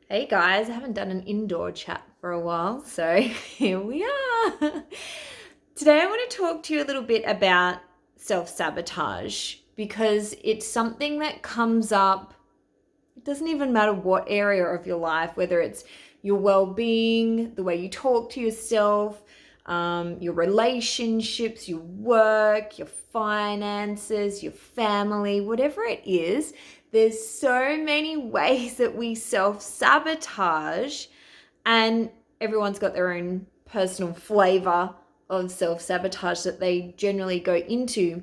Hey guys, I haven't done an indoor chat for a while, so here we are. Today I want to talk to you a little bit about self-sabotage because it's something that comes up. It doesn't even matter what area of your life, whether it's your well-being, the way you talk to yourself, your relationships, your work, your finances, your family, whatever it is. There's so many ways that we self-sabotage, and everyone's got their own personal flavor of self-sabotage that they generally go into.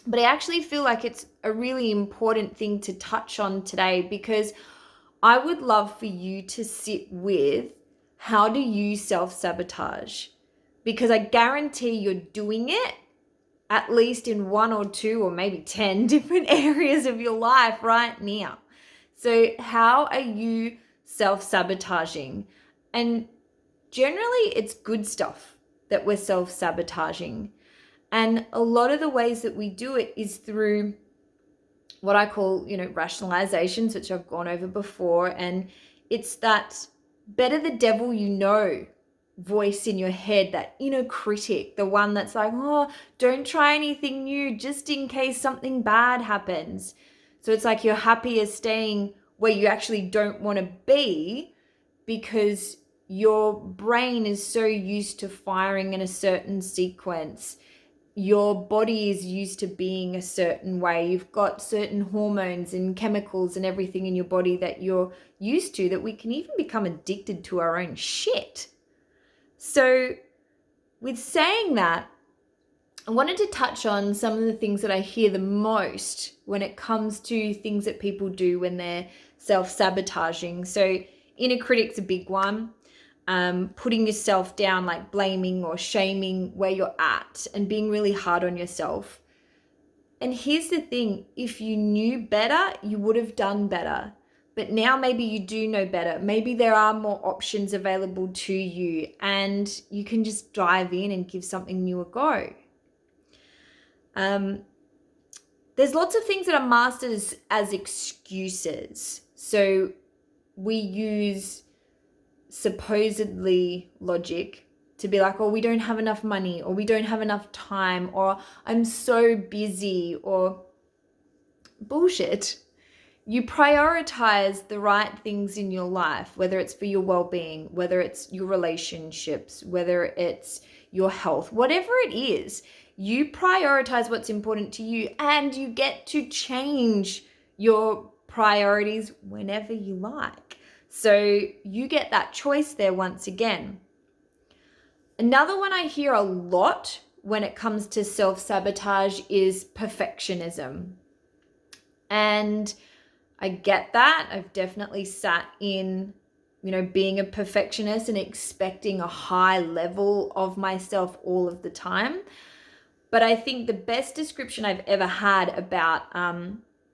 But I actually feel like it's a really important thing to touch on today because I would love for you to sit with, how do you self-sabotage? Because I guarantee you're doing it at least in one or two or maybe 10 different areas of your life right now. So, how are you self-sabotaging? And generally, it's good stuff that we're self-sabotaging. And a lot of the ways that we do it is through what I call, rationalizations, which I've gone over before. And it's that better the devil you know voice in your head, that inner critic, the one that's like, oh, don't try anything new just in case something bad happens. So it's like you're happier staying where you actually don't want to be because your brain is so used to firing in a certain sequence. Your body is used to being a certain way. You've got certain hormones and chemicals and everything in your body that you're used to, that we can even become addicted to our own shit. So, with saying that, I wanted to touch on some of the things that I hear the most when it comes to things that people do when they're self-sabotaging. So, inner critic's a big one. Putting yourself down, like blaming or shaming where you're at and being really hard on yourself. And here's the thing, if you knew better, you would have done better. But now maybe you do know better. Maybe there are more options available to you and you can just dive in and give something new a go. Um, there's lots of things that are mastered as excuses. So we use supposedly logic to be like, oh, we don't have enough money, or we don't have enough time, or I'm so busy, or bullshit. You prioritize the right things in your life, whether it's for your well-being, whether it's your relationships, whether it's your health, whatever it is, you prioritize what's important to you, and you get to change your priorities whenever you like. So you get that choice there once again. Another one I hear a lot when it comes to self-sabotage is perfectionism. And I get that. I've definitely sat in, being a perfectionist and expecting a high level of myself all of the time. But I think the best description I've ever had about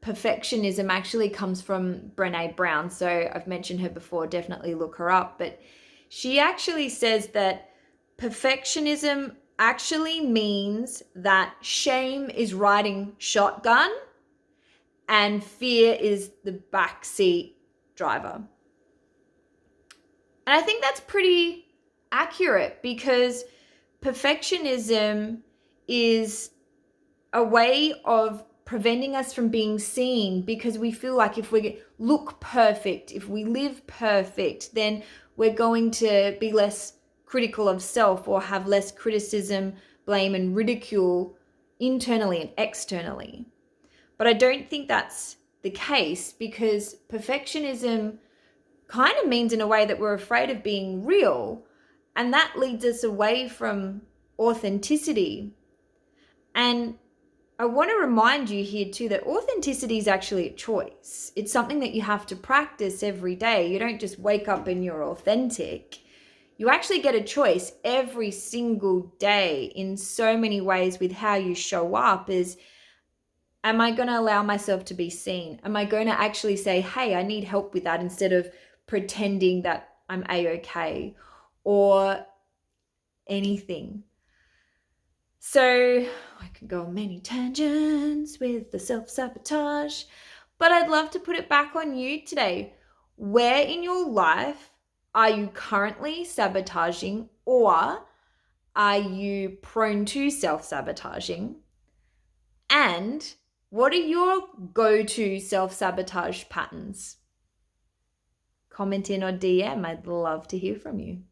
perfectionism actually comes from Brené Brown. So I've mentioned her before, definitely look her up. But she actually says that perfectionism actually means that shame is riding shotgun and fear is the backseat driver. And I think that's pretty accurate because perfectionism is a way of preventing us from being seen, because we feel like if we look perfect, if we live perfect, then we're going to be less critical of self or have less criticism, blame, and ridicule internally and externally. But I don't think that's the case, because perfectionism kind of means in a way that we're afraid of being real, and that leads us away from authenticity. And I want to remind you here too that authenticity is actually a choice. It's something that you have to practice every day. You don't just wake up and you're authentic. You actually get a choice every single day in so many ways with how you show up. Am I going to allow myself to be seen? Am I going to actually say, hey, I need help with that, instead of pretending that I'm A-okay or anything? So I could go on many tangents with the self-sabotage, but I'd love to put it back on you today. Where in your life are you currently sabotaging, or are you prone to self-sabotaging? And what are your go-to self-sabotage patterns? Comment in or DM. I'd love to hear from you.